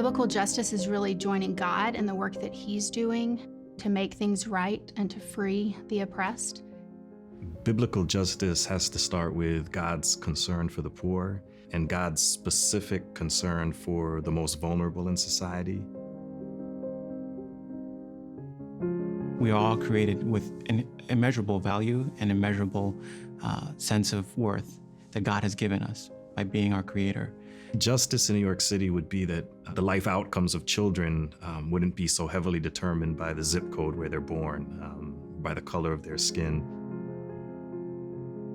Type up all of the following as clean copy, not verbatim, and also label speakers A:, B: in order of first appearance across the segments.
A: Biblical justice is really joining God in the work that He's doing to make things right and to free the oppressed.
B: Biblical justice has to start with God's concern for the poor and God's specific concern for the most vulnerable in society.
C: We are all created with an immeasurable value and immeasurable sense of worth that God has given us by being our creator.
B: Justice in New York City would be that the life outcomes of children wouldn't be so heavily determined by the zip code where they're born, by the color of their skin.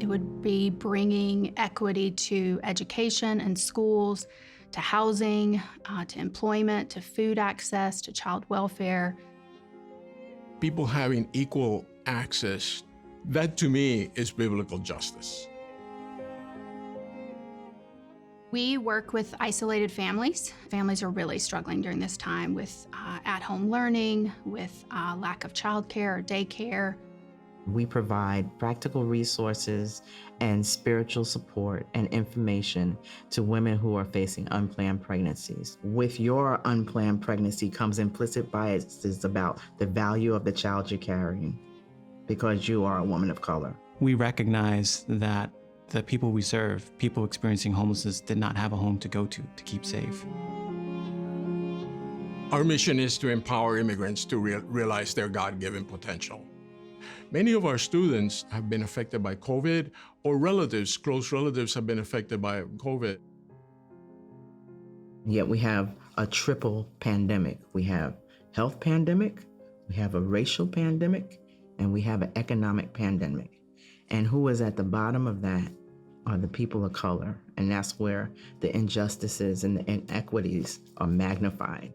A: It would be bringing equity to education and schools, to housing, to employment, to food access, to child welfare.
D: People having equal access, that to me is biblical justice.
A: We work with isolated families. Families are really struggling during this time with at-home learning, with lack of childcare or daycare.
E: We provide practical resources and spiritual support and information to women who are facing unplanned pregnancies. With your unplanned pregnancy comes implicit biases about the value of the child you're carrying because you are a woman of color.
C: We recognize that the people we serve, people experiencing homelessness, did not have a home to go to keep safe.
D: Our mission is to empower immigrants to realize their God-given potential. Many of our students have been affected by COVID, or relatives, close relatives have been affected by COVID.
E: Yet we have a triple pandemic. We have health pandemic, we have a racial pandemic, and we have an economic pandemic. And who is at the bottom of that are the people of color. And that's where the injustices and the inequities are magnified.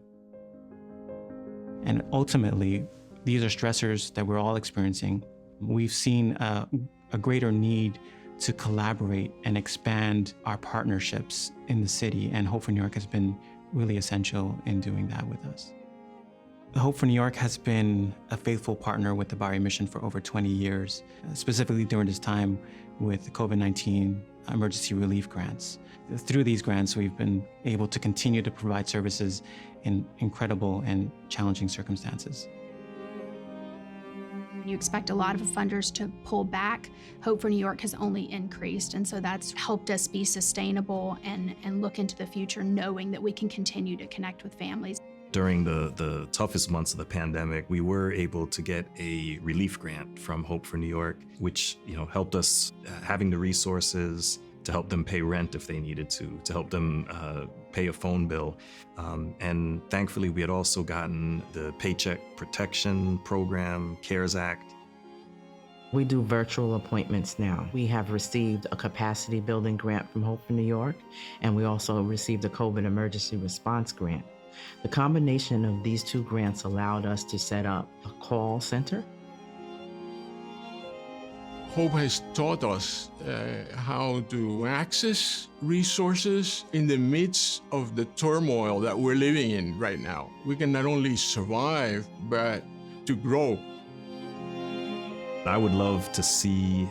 C: And ultimately, these are stressors that we're all experiencing. We've seen a greater need to collaborate and expand our partnerships in the city, and Hope for New York has been really essential in doing that with us. Hope for New York has been a faithful partner with the Bowery Mission for over 20 years, specifically during this time with the COVID-19 emergency relief grants. Through these grants, we've been able to continue to provide services in incredible and challenging circumstances.
A: You expect a lot of funders to pull back. Hope for New York has only increased, and so that's helped us be sustainable and look into the future knowing that we can continue to connect with families.
B: During the toughest months of the pandemic, we were able to get a relief grant from Hope for New York, which helped us having the resources to help them pay rent if they needed to help them pay a phone bill. And thankfully, we had also gotten the Paycheck Protection Program, CARES Act.
E: We do virtual appointments now. We have received a capacity building grant from Hope for New York, and we also received a COVID emergency response grant. The combination of these two grants allowed us to set up a call center.
D: Hope has taught us how to access resources in the midst of the turmoil that we're living in right now. We can not only survive, but to grow.
B: I would love to see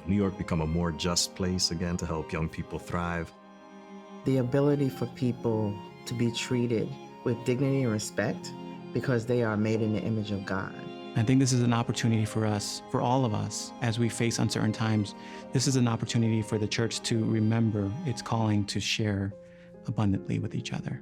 B: New York become a more just place again to help young people thrive.
E: The ability for people to be treated with dignity and respect because they are made in the image of God.
C: I think this is an opportunity for us, for all of us, as we face uncertain times. This is an opportunity for the church to remember its calling to share abundantly with each other.